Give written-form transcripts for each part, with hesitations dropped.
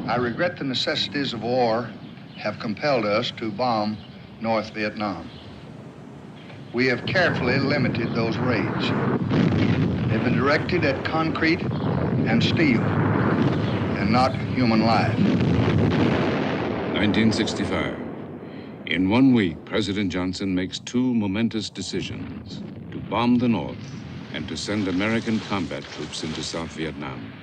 I regret the necessities of war have compelled us to bomb North Vietnam. We have carefully limited those raids. They've been directed at concrete and steel, and not human life. 1965. In 1 week, President Johnson makes two momentous decisions: to bomb the North and to send American combat troops into South Vietnam.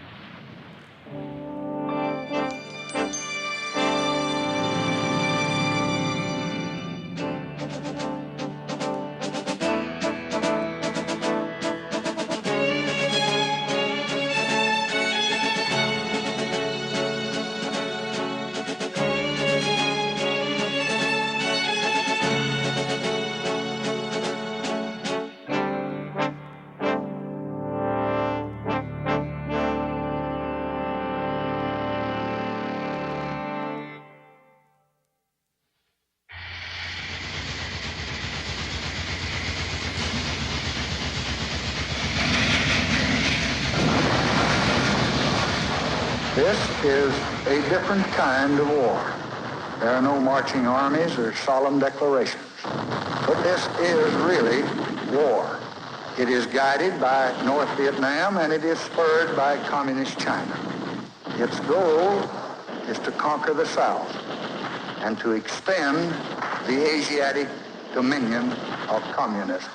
This is a different kind of war. There are no marching armies or solemn declarations. But this is really war. It is guided by North Vietnam, and it is spurred by Communist China. Its goal is to conquer the South and to extend the Asiatic dominion of communism.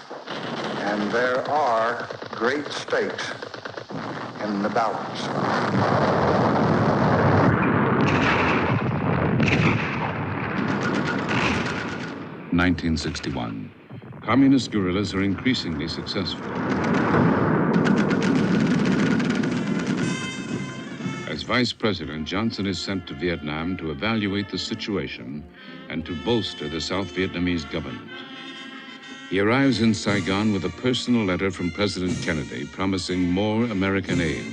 And there are great stakes in the balance. 1961. Communist guerrillas are increasingly successful. As Vice President, Johnson is sent to Vietnam to evaluate the situation and to bolster the South Vietnamese government. He arrives in Saigon with a personal letter from President Kennedy promising more American aid.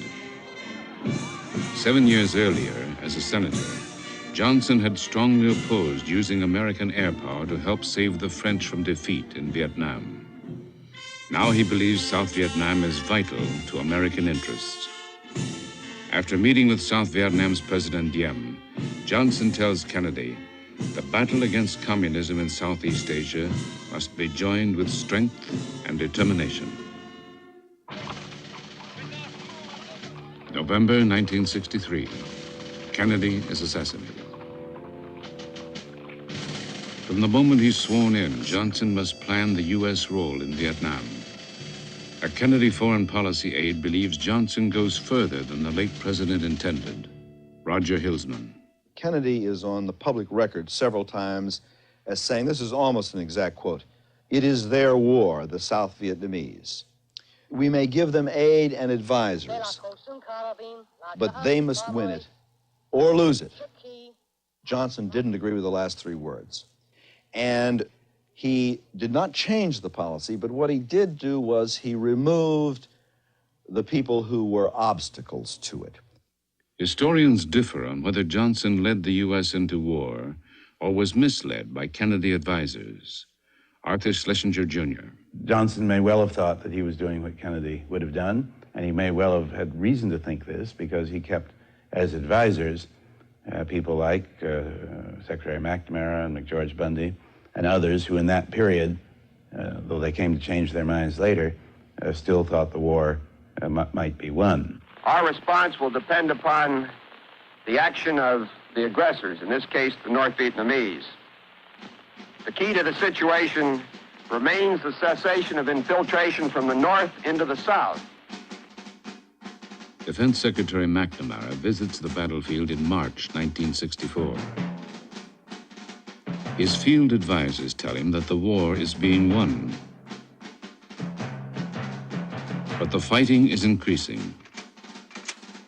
7 years earlier, as a senator, Johnson had strongly opposed using American air power to help save the French from defeat in Vietnam. Now he believes South Vietnam is vital to American interests. After meeting with South Vietnam's President Diem, Johnson tells Kennedy, the battle against communism in Southeast Asia must be joined with strength and determination. November 1963, Kennedy is assassinated. From the moment he's sworn in, Johnson must plan the U.S. role in Vietnam. A Kennedy foreign policy aide believes Johnson goes further than the late president intended. Roger Hilsman. Kennedy is on the public record several times as saying, this is almost an exact quote, "It is their war, the South Vietnamese. We may give them aid and advisors, but they must win it or lose it." Johnson didn't agree with the last three words. And he did not change the policy, but what he did do was he removed the people who were obstacles to it. Historians differ on whether Johnson led the U.S. into war or was misled by Kennedy advisors. Arthur Schlesinger, Jr. Johnson may well have thought that he was doing what Kennedy would have done, and he may well have had reason to think this because he kept as advisors people like Secretary McNamara and McGeorge Bundy and others who in that period, though they came to change their minds later, still thought the war might be won. Our response will depend upon the action of the aggressors, in this case the North Vietnamese. The key to the situation remains the cessation of infiltration from the north into the south. Defense Secretary McNamara visits the battlefield in March 1964. His field advisors tell him that the war is being won. But the fighting is increasing.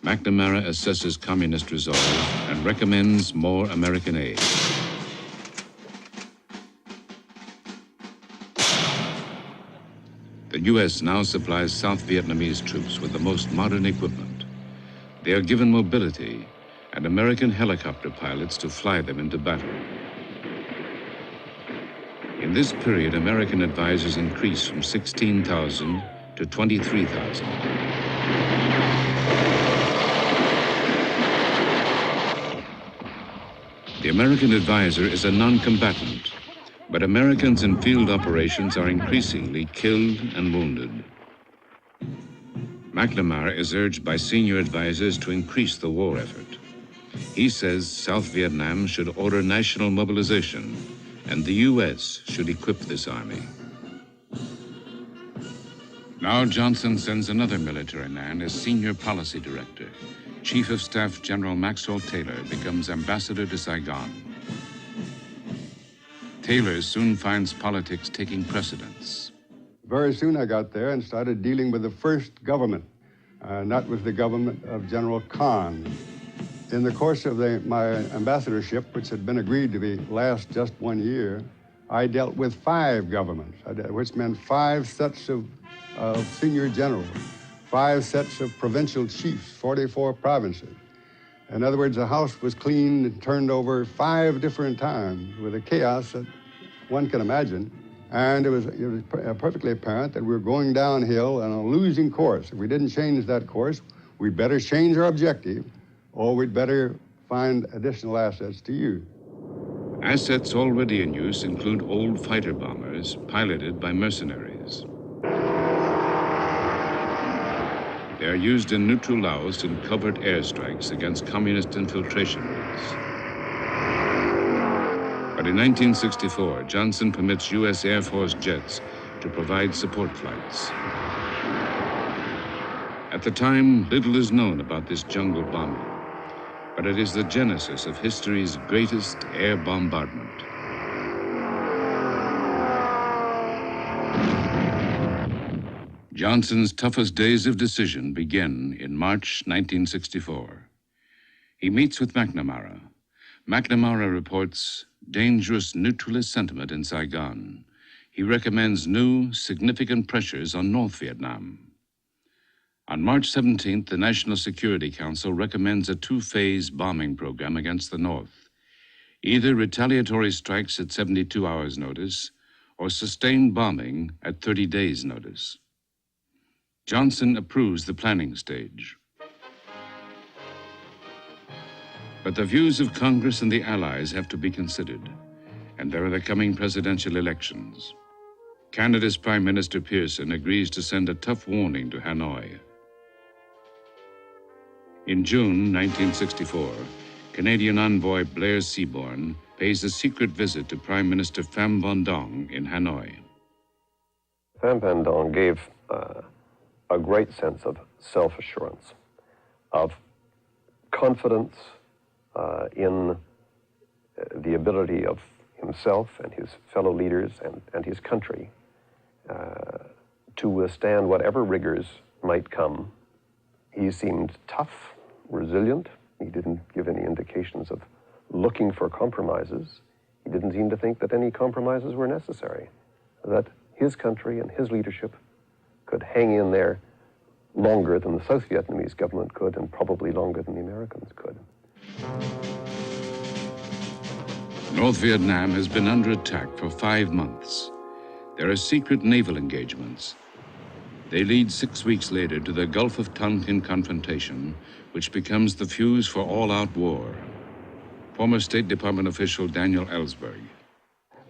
McNamara assesses communist resolve and recommends more American aid. The U.S. now supplies South Vietnamese troops with the most modern equipment. They are given mobility and American helicopter pilots to fly them into battle. In this period, American advisors increase from 16,000 to 23,000. The American advisor is a non-combatant, but Americans in field operations are increasingly killed and wounded. McNamara is urged by senior advisors to increase the war effort. He says South Vietnam should order national mobilization, and the U.S. should equip this army. Now Johnson sends another military man as senior policy director. Chief of Staff General Maxwell Taylor becomes ambassador to Saigon. Taylor soon finds politics taking precedence. Very soon I got there and started dealing with the first government. That was the government of General Kahn. In the course of my ambassadorship, which had been agreed to last just 1 year, I dealt with 5 governments, which meant 5 sets of senior generals, 5 sets of provincial chiefs, 44 provinces. In other words, the house was cleaned and turned over 5 different times with a chaos that one can imagine. And it was perfectly apparent that we were going downhill on a losing course. If we didn't change that course, we'd better change our objective, or we'd better find additional assets to use. Assets already in use include old fighter bombers piloted by mercenaries. They are used in neutral Laos in covert airstrikes against communist infiltration routes. But in 1964, Johnson permits U.S. Air Force jets to provide support flights. At the time, little is known about this jungle bombing, but it is the genesis of history's greatest air bombardment. Johnson's toughest days of decision begin in March 1964. He meets with McNamara. McNamara reports dangerous neutralist sentiment in Saigon. He recommends new, significant pressures on North Vietnam. On March 17th, the National Security Council recommends a 2-phase bombing program against the North. Either retaliatory strikes at 72 hours' notice or sustained bombing at 30 days' notice. Johnson approves the planning stage. But the views of Congress and the Allies have to be considered, and there are the coming presidential elections. Canada's Prime Minister Pearson agrees to send a tough warning to Hanoi. In June 1964, Canadian envoy Blair Seaborn pays a secret visit to Prime Minister Pham Van Dong in Hanoi. Pham Van Dong gave a great sense of self-assurance, of confidence in the ability of himself and his fellow leaders and his country to withstand whatever rigors might come. He seemed tough, resilient. He didn't give any indications of looking for compromises. He didn't seem to think that any compromises were necessary, that his country and his leadership could hang in there longer than the South Vietnamese government could, and probably longer than the Americans could. North Vietnam has been under attack for 5 months. There are secret naval engagements. They lead 6 weeks later to the Gulf of Tonkin confrontation, which becomes the fuse for all-out war. Former State Department official Daniel Ellsberg.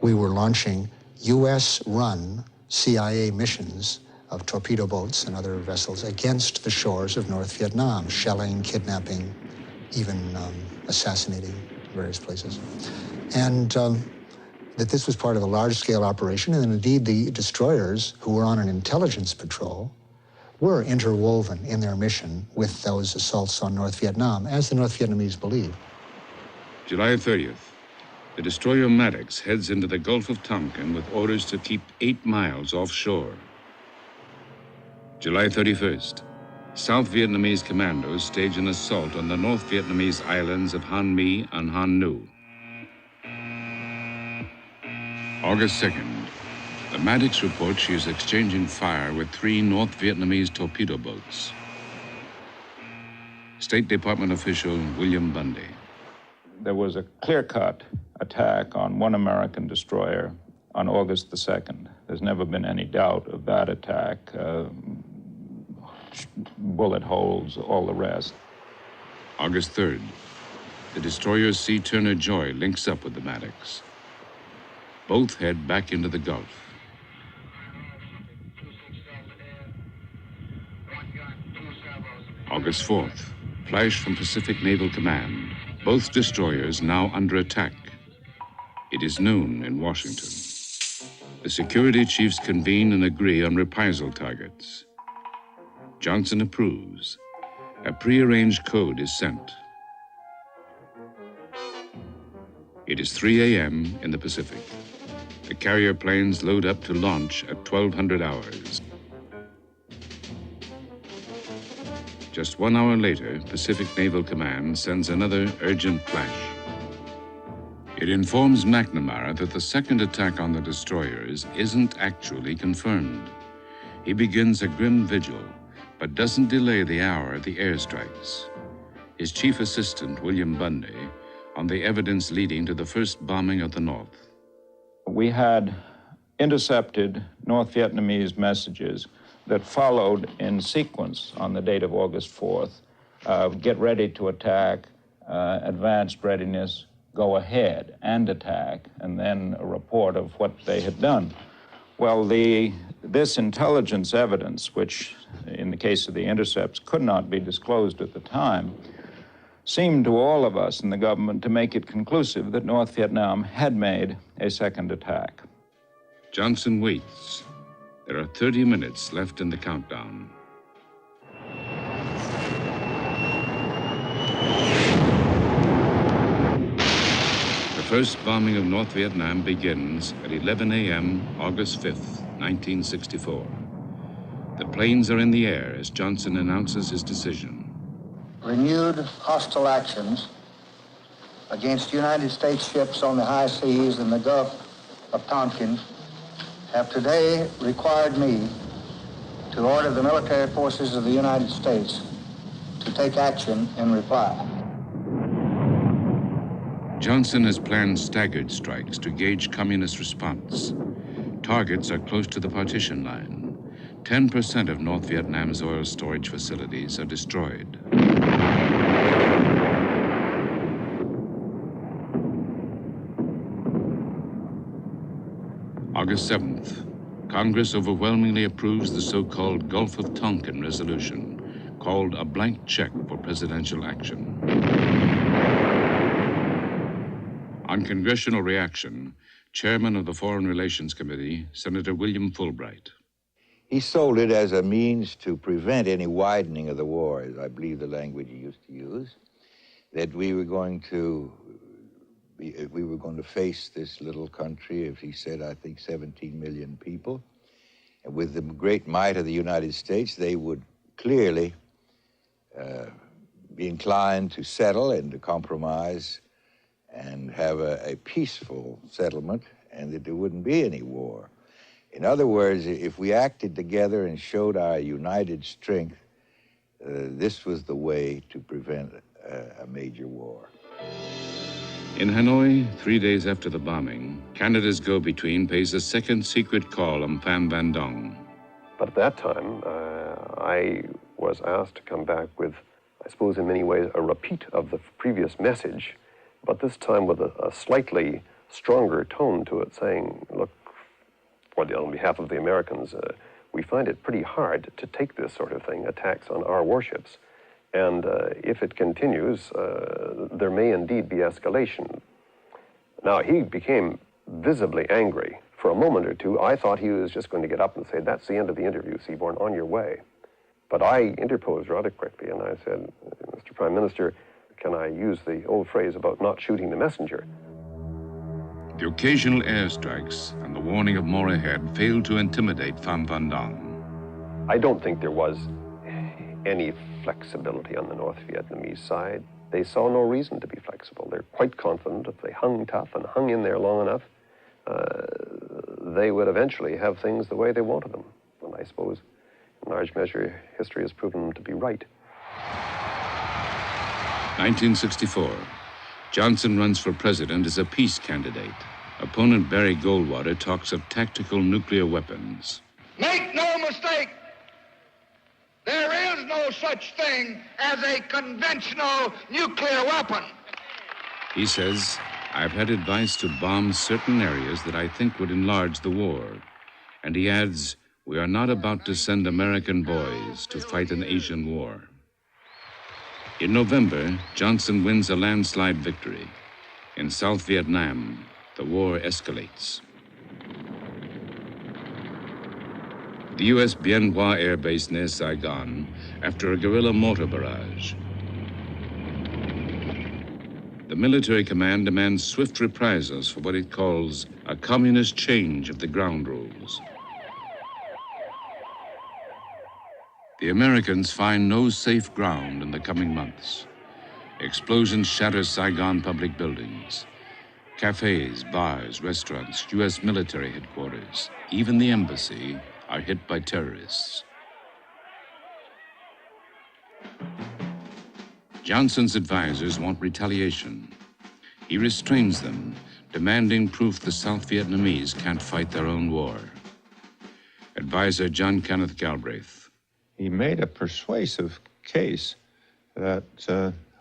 We were launching U.S.-run CIA missions of torpedo boats and other vessels against the shores of North Vietnam, shelling, kidnapping, even assassinating various places. And that this was part of a large-scale operation, and indeed the destroyers who were on an intelligence patrol were interwoven in their mission with those assaults on North Vietnam, as the North Vietnamese believed. July 30th, the destroyer Maddox heads into the Gulf of Tonkin with orders to keep 8 miles offshore. July 31st, South Vietnamese commandos stage an assault on the North Vietnamese islands of Han My and Han Nu. August 2nd, the Maddox reports she is exchanging fire with 3 North Vietnamese torpedo boats. State Department official William Bundy. There was a clear-cut attack on one American destroyer on August the 2nd. There's never been any doubt of that attack. Bullet holes, all the rest. August 3rd, the destroyer C. Turner Joy links up with the Maddox. Both head back into the Gulf. August 4th, flash from Pacific Naval Command. Both destroyers now under attack. It is noon in Washington. The security chiefs convene and agree on reprisal targets. Johnson approves. A prearranged code is sent. It is 3 a.m. in the Pacific. The carrier planes load up to launch at 1200 hours. Just 1 hour later, Pacific Naval Command sends another urgent flash. It informs McNamara that the second attack on the destroyers isn't actually confirmed. He begins a grim vigil, but doesn't delay the hour the airstrikes. His chief assistant, William Bundy, on the evidence leading to the first bombing of the North. We had intercepted North Vietnamese messages that followed in sequence on the date of August 4th. Get ready to attack, advanced readiness, go ahead and attack, and then a report of what they had done. Well, this intelligence evidence, which in the case of the intercepts could not be disclosed at the time, seemed to all of us in the government to make it conclusive that North Vietnam had made a second attack. Johnson waits. There are 30 minutes left in the countdown. The first bombing of North Vietnam begins at 11 a.m., August 5th, 1964. The planes are in the air as Johnson announces his decision. Renewed hostile actions against United States ships on the high seas in the Gulf of Tonkin have today required me to order the military forces of the United States to take action in reply. Johnson has planned staggered strikes to gauge communist response. Targets are close to the partition line. 10% of North Vietnam's oil storage facilities are destroyed. August 7th, Congress overwhelmingly approves the so-called Gulf of Tonkin resolution, called a blank check for presidential action. On congressional reaction, Chairman of the Foreign Relations Committee, Senator William Fulbright. He sold it as a means to prevent any widening of the war, is I believe the language he used to use, that we were going to face this little country of, he said, I think 17 million people. And with the great might of the United States, they would clearly be inclined to settle and to compromise and have a peaceful settlement, and that there wouldn't be any war. In other words, if we acted together and showed our united strength, this was the way to prevent a major war. In Hanoi, 3 days after the bombing, Canada's go-between pays a second secret call on Pham Van Dong. But at that time, I was asked to come back with, I suppose in many ways, a repeat of the previous message, but this time with a slightly stronger tone to it, saying, look, on behalf of the Americans, we find it pretty hard to take this sort of thing, attacks on our warships. And if it continues, there may indeed be escalation. Now, he became visibly angry. For a moment or two, I thought he was just going to get up and say, that's the end of the interview, Seaborn, on your way. But I interposed rather quickly, and I said, Mr. Prime Minister, can I use the old phrase about not shooting the messenger? The occasional airstrikes and the warning of more ahead failed to intimidate Pham Van Dong. I don't think there was any flexibility on the North Vietnamese side. They saw no reason to be flexible. They're quite confident if they hung tough and hung in there long enough, they would eventually have things the way they wanted them. And I suppose, in large measure, history has proven them to be right. 1964. Johnson runs for president as a peace candidate. Opponent Barry Goldwater talks of tactical nuclear weapons. Make no mistake, there is no such thing as a conventional nuclear weapon. He says, I've had advice to bomb certain areas that I think would enlarge the war. And he adds, we are not about to send American boys to fight an Asian war. In November, Johnson wins a landslide victory. In South Vietnam, the war escalates. The U.S. Bien Hoa Air Base near Saigon after a guerrilla mortar barrage. The military command demands swift reprisals for what it calls a communist change of the ground rules. The Americans find no safe ground in the coming months. Explosions shatter Saigon public buildings. Cafes, bars, restaurants, U.S. military headquarters, even the embassy are hit by terrorists. Johnson's advisors want retaliation. He restrains them, demanding proof the South Vietnamese can't fight their own war. Advisor John Kenneth Galbraith. He made a persuasive case that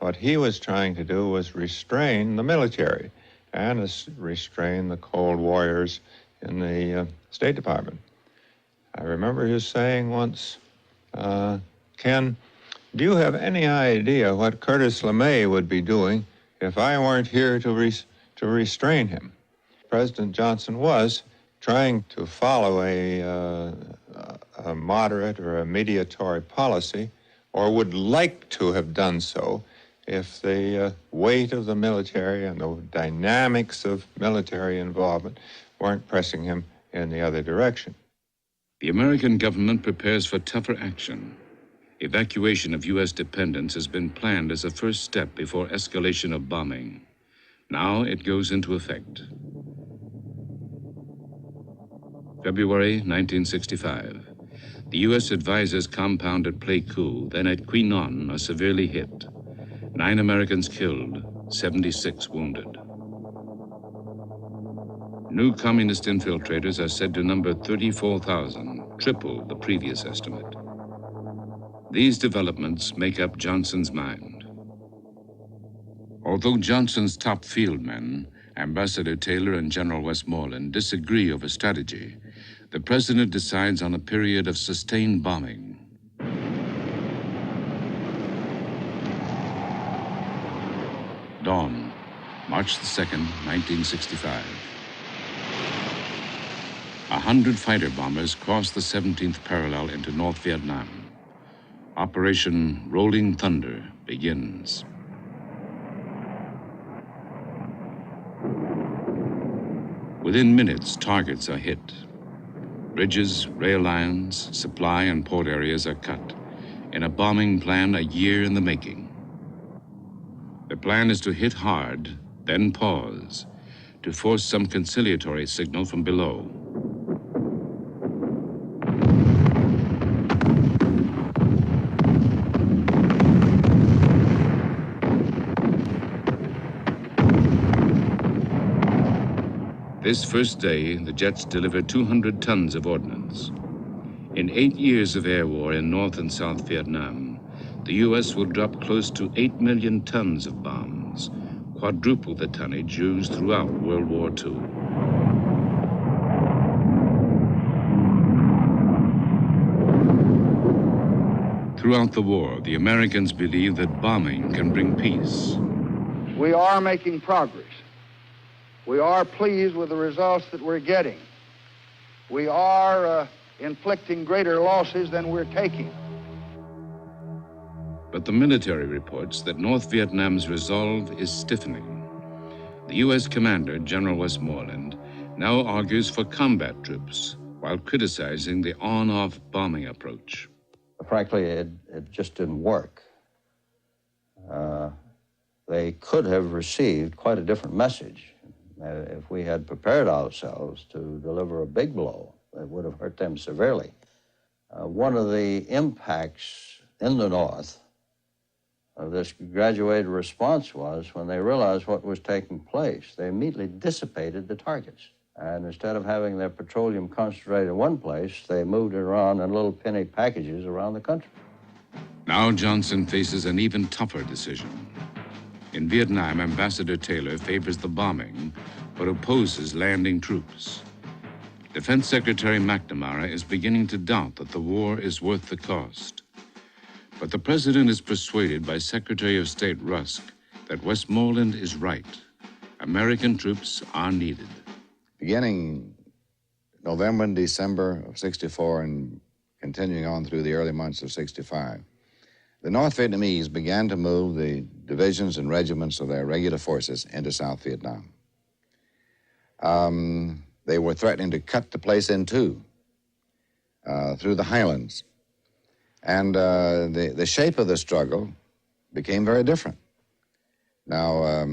what he was trying to do was restrain the military and restrain the cold warriors in the State Department. I remember his saying once, Ken, do you have any idea what Curtis LeMay would be doing if I weren't here to restrain him? President Johnson was trying to follow a moderate or a mediatory policy, or would like to have done so if the weight of the military and the dynamics of military involvement weren't pressing him in the other direction. The American government prepares for tougher action. Evacuation of U.S. dependents has been planned as a first step before escalation of bombing. Now it goes into effect. February 1965. The U.S. advisors' compound at Pleiku, then at Quy Nhon, are severely hit. 9 Americans killed, 76 wounded. New communist infiltrators are said to number 34,000, triple the previous estimate. These developments make up Johnson's mind. Although Johnson's top field men, Ambassador Taylor and General Westmoreland, disagree over strategy, the president decides on a period of sustained bombing. Dawn, March the 2nd, 1965. 100 fighter bombers cross the 17th parallel into North Vietnam. Operation Rolling Thunder begins. Within minutes, targets are hit. Bridges, rail lines, supply and port areas are cut in a bombing plan a year in the making. The plan is to hit hard, then pause, to force some conciliatory signal from below. This first day, the jets delivered 200 tons of ordnance. In 8 years of air war in North and South Vietnam, the U.S. will drop close to 8 million tons of bombs, quadruple the tonnage used throughout World War II. Throughout the war, the Americans believe that bombing can bring peace. We are making progress. We are pleased with the results that we're getting. We are inflicting greater losses than we're taking. But the military reports that North Vietnam's resolve is stiffening. The U.S. commander, General Westmoreland, now argues for combat troops while criticizing the on-off bombing approach. Frankly, it just didn't work. They could have received quite a different message. If we had prepared ourselves to deliver a big blow, it would have hurt them severely. One of the impacts in the North of this graduated response was when they realized what was taking place, they immediately dissipated the targets. And instead of having their petroleum concentrated in one place, they moved it around in little penny packages around the country. Now Johnson faces an even tougher decision. In Vietnam, Ambassador Taylor favors the bombing, but opposes landing troops. Defense Secretary McNamara is beginning to doubt that the war is worth the cost. But the president is persuaded by Secretary of State Rusk that Westmoreland is right. American troops are needed. Beginning November and December of '64 and continuing on through the early months of '65, the North Vietnamese began to move the divisions and regiments of their regular forces into South Vietnam. They were threatening to cut the place in two through the highlands. And the shape of the struggle became very different. Now,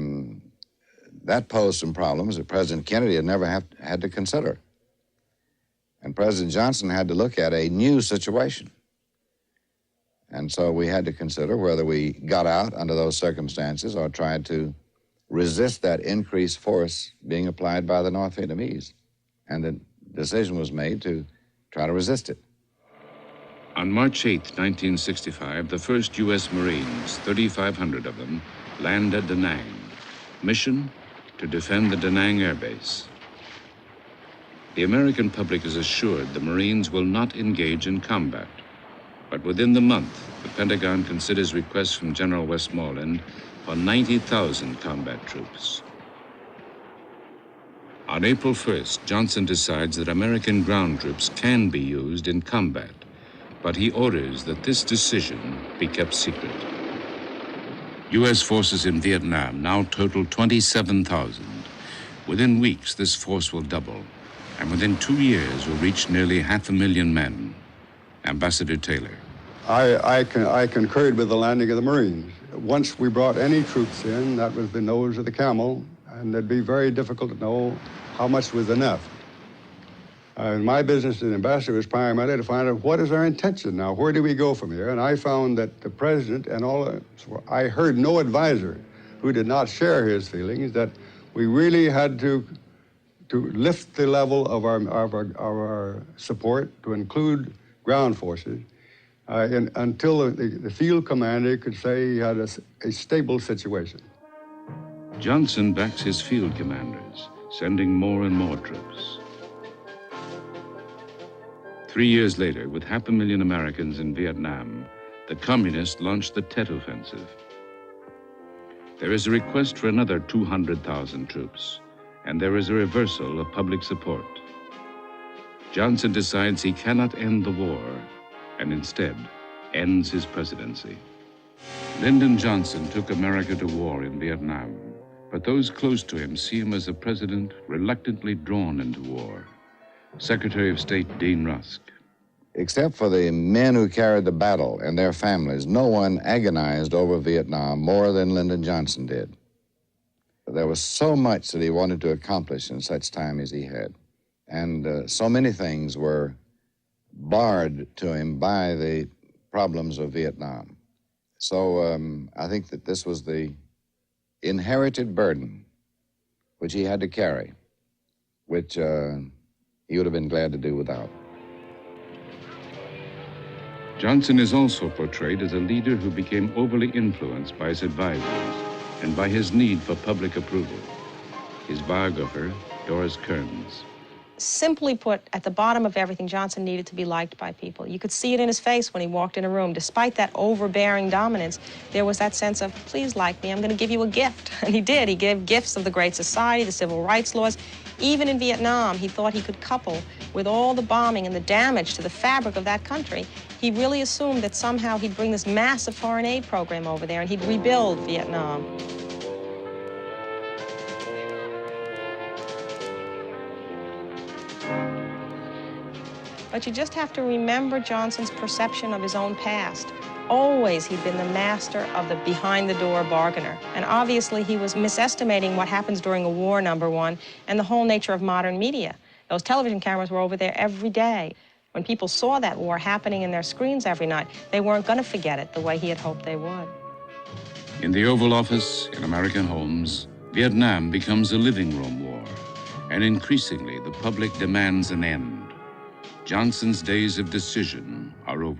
that posed some problems that President Kennedy had never had to consider. And President Johnson had to look at a new situation. And so we had to consider whether we got out under those circumstances or tried to resist that increased force being applied by the North Vietnamese. And the decision was made to try to resist it. On March 8, 1965, the first U.S. Marines, 3,500 of them, land at Da Nang. Mission: to defend the Da Nang Air Base. The American public is assured the Marines will not engage in combat. But within the month, the Pentagon considers requests from General Westmoreland for 90,000 combat troops. On April 1st, Johnson decides that American ground troops can be used in combat, but he orders that this decision be kept secret. U.S. forces in Vietnam now total 27,000. Within weeks, this force will double, and within 2 years will reach nearly 500,000 men. Ambassador Taylor. I concurred with the landing of the Marines. Once we brought any troops in, that was the nose of the camel, and it'd be very difficult to know how much was enough. My business as ambassador was primarily to find out what is our intention now, where do we go from here? And I found that the president and I heard no advisor who did not share his feelings that we really had to lift the level of our support to include ground forces until the field commander could say he had a stable situation. Johnson backs his field commanders, sending more and more troops. 3 years later, with 500,000 Americans in Vietnam, the communists launched the Tet Offensive. There is a request for another 200,000 troops, and there is a reversal of public support. Johnson decides he cannot end the war, and instead ends his presidency. Lyndon Johnson took America to war in Vietnam, but those close to him see him as a president reluctantly drawn into war. Secretary of State Dean Rusk. Except for the men who carried the battle and their families, no one agonized over Vietnam more than Lyndon Johnson did. There was so much that he wanted to accomplish in such time as he had. And so many things were barred to him by the problems of Vietnam. So I think that this was the inherited burden which he had to carry, which he would have been glad to do without. Johnson is also portrayed as a leader who became overly influenced by his advisors and by his need for public approval. His biographer, Doris Kearns. Simply put, at the bottom of everything, Johnson needed to be liked by people. You could see it in his face when he walked in a room. Despite that overbearing dominance, there was that sense of, please like me, I'm going to give you a gift. And he did. He gave gifts of the Great Society, the civil rights laws. Even in Vietnam, he thought he could couple with all the bombing and the damage to the fabric of that country. He really assumed that somehow he'd bring this massive foreign aid program over there and he'd rebuild Vietnam. But you just have to remember Johnson's perception of his own past. Always he'd been the master of the behind-the-door bargainer. And obviously he was misestimating what happens during a war, number one, and the whole nature of modern media. Those television cameras were over there every day. When people saw that war happening in their screens every night, they weren't going to forget it the way he had hoped they would. In the Oval Office, in American homes, Vietnam becomes a living room war, and increasingly the public demands an end. Johnson's days of decision are over.